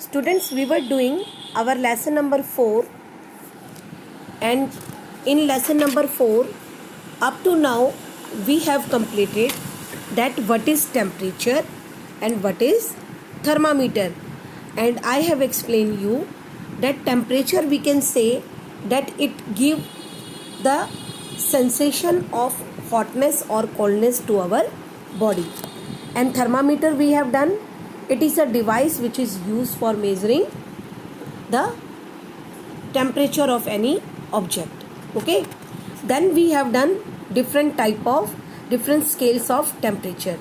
Students, we were doing our lesson number 4, and in lesson number 4 up to now we have completed that what is temperature and what is thermometer, and I have explained you that temperature we can say that it give the sensation of hotness or coldness to our body, and thermometer we have done, it is a device which is used for measuring the temperature of any object. Okay, then we have done different scales of temperature.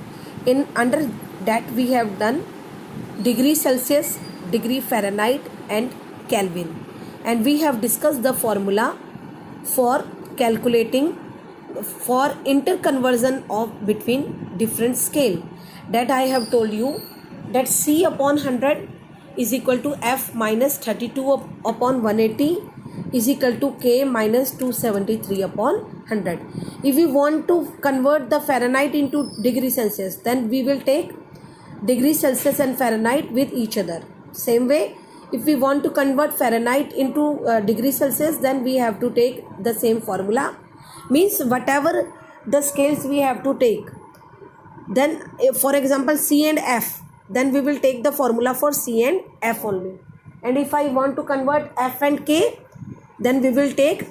In under that we have done degree Celsius, degree Fahrenheit and Kelvin, and we have discussed the formula for calculating for interconversion of between different scale. That I have told you that C upon 100 is equal to F minus 32 upon 180 is equal to K minus 273 upon 100. If we want to convert the Fahrenheit into degree Celsius, then we will take degree Celsius and Fahrenheit with each other. Same way, if we want to convert Fahrenheit into degree Celsius, then we have to take the same formula. Means whatever the scales we have to take. Then for example C and F, then we will take the formula for C and F only. And if I want to convert F and K, then we will take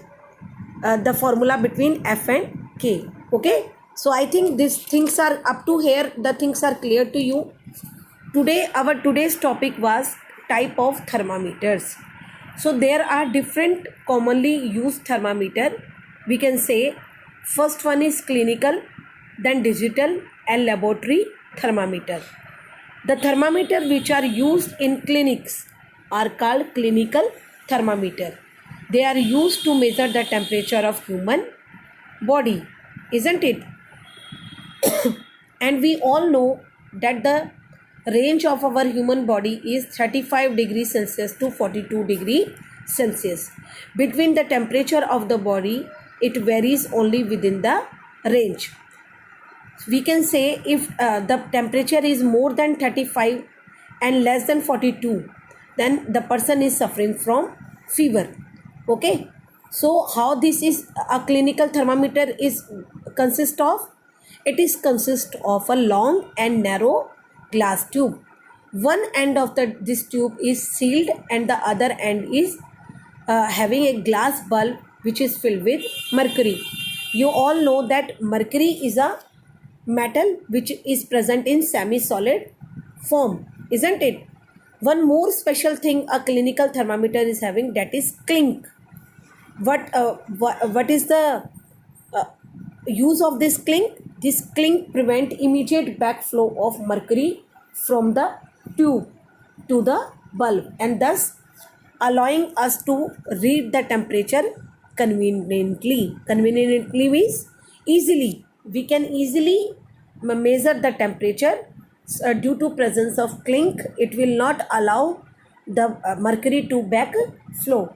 the formula between F and K. Okay, so I think these things are up to here, the things are clear to you. Today's topic was type of thermometers. So there are different commonly used thermometer. We can say first one is clinical, then digital and laboratory thermometer. The thermometer which are used in clinics are called clinical thermometer. They are used to measure the temperature of human body, isn't it? And we all know that the range of our human body is 35 degrees Celsius to 42 degrees Celsius. Between the temperature of the body, it varies only within the range. We can say if the temperature is more than 35 and less than 42, then the person is suffering from fever. Okay, so how this is a clinical thermometer is consist of? It is consist of a long and narrow glass tube. One end of this tube is sealed and the other end is having a glass bulb which is filled with mercury. You all know that mercury is a metal which is present in semi-solid form, isn't it? One more special thing a clinical thermometer is having, that is clink. What is the use of this clink? This clink prevent immediate backflow of mercury from the tube to the bulb, and thus allowing us to read the temperature conveniently. Conveniently means easily. We can easily measure the temperature due to presence of clink. It will not allow the mercury to backflow.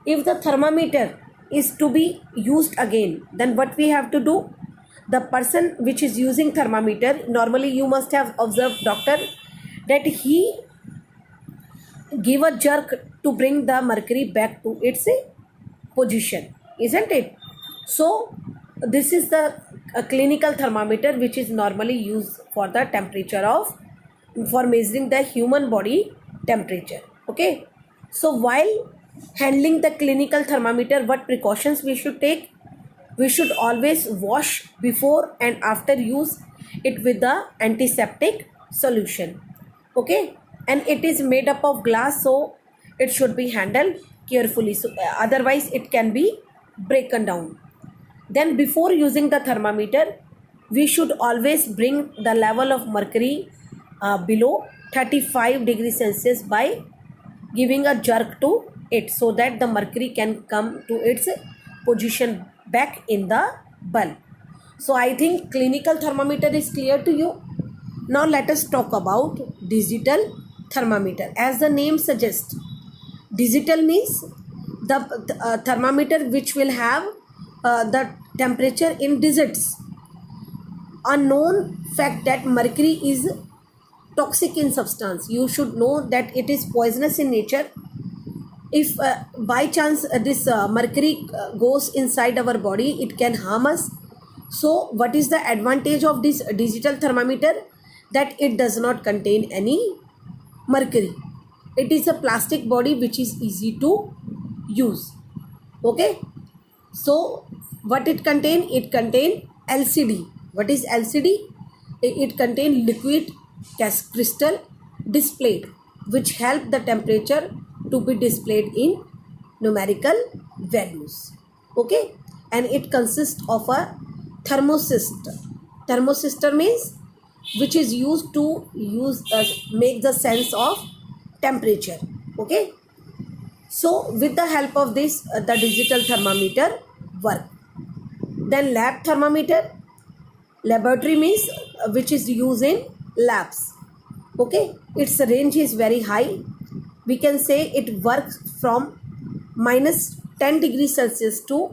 If the thermometer is to be used again, then what we have to do? The person which is using thermometer, normally you must have observed doctor that he give a jerk to bring the mercury back to its position, isn't it? So this is the clinical thermometer which is normally used for the temperature for measuring the human body temperature. Okay, so while handling the clinical thermometer, what precautions we should take? We should always wash before and after use it with the antiseptic solution. Okay, and it is made up of glass, so it should be handled carefully, so otherwise it can be broken down. Then before using the thermometer, we should always bring the level of mercury below 35 degrees Celsius by giving a jerk to it, so that the mercury can come to its position back in the bulb. So I think clinical thermometer is clear to you. Now let us talk about digital thermometer. As the name suggests, digital means the thermometer which will have the temperature in digits. A known fact that mercury is toxic in substance. You should know that it is poisonous in nature. If by chance this mercury goes inside our body, it can harm us. So what is the advantage of this digital thermometer? That it does not contain any mercury. It is a plastic body which is easy to use. Okay, so what it contain? It contain LCD. What is LCD? It contain liquid crystal displayed, which help the temperature to be displayed in numerical values. Okay, and it consists of a thermostat. Thermostat means which is used to make the sense of temperature. Okay, so with the help of this the digital thermometer work. Then lab thermometer. Laboratory means which is used in labs. Okay, its range is very high. We can say it works from minus 10 degrees Celsius to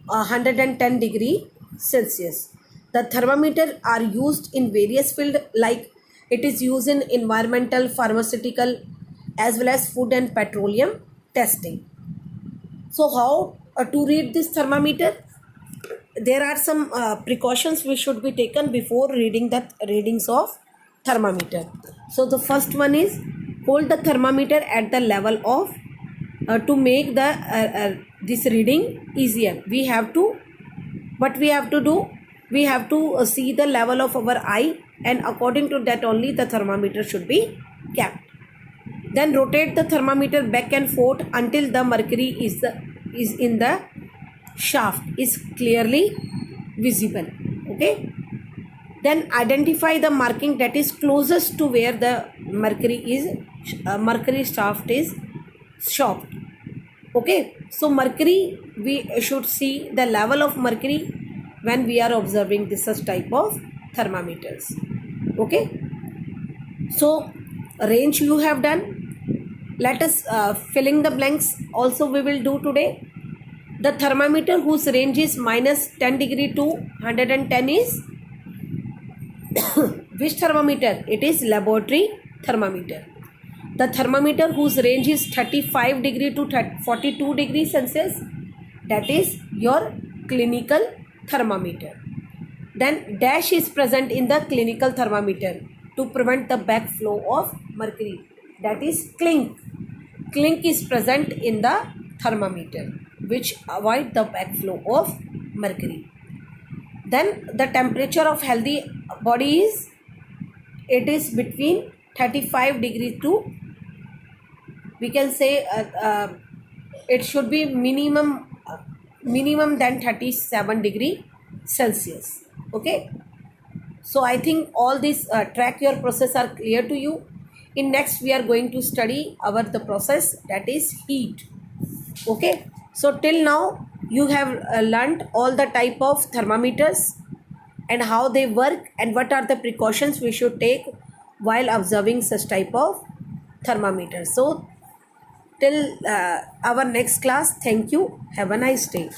110 degree Celsius. The thermometer are used in various fields, like it is used in environmental, pharmaceutical, as well as food and petroleum testing. So how to read this thermometer? There are some precautions which should be taken before reading the readings of thermometer. So the first one is hold the thermometer at the level of to make the this reading easier. We have to do? We have to see the level of our eye, and according to that only the thermometer should be kept. Then rotate the thermometer back and forth until the mercury is in the shaft is clearly visible. Okay, then identify the marking that is closest to where the mercury shaft is stopped. Okay, so mercury, we should see the level of mercury when we are observing this such type of thermometers. Okay, so range you have done. Let us filling the blanks also we will do today. The thermometer whose range is minus 10 degree to 110 is which thermometer? It is laboratory thermometer. The thermometer whose range is 35 degree to 42 degree Celsius, that is your clinical thermometer. Then dash is present in the clinical thermometer to prevent the backflow of mercury, that is clink. Clink is present in the thermometer which avoid the backflow of mercury. Then the temperature of healthy body is, it is between 35 degree to, we can say it should be minimum than 37 degree Celsius. Okay, so I think all this track your process are clear to you. In next we are going to study the process, that is heat. Okay, so till now you have learnt all the type of thermometers and how they work and what are the precautions we should take while observing such type of thermometers. So till our next class, thank you, have a nice day.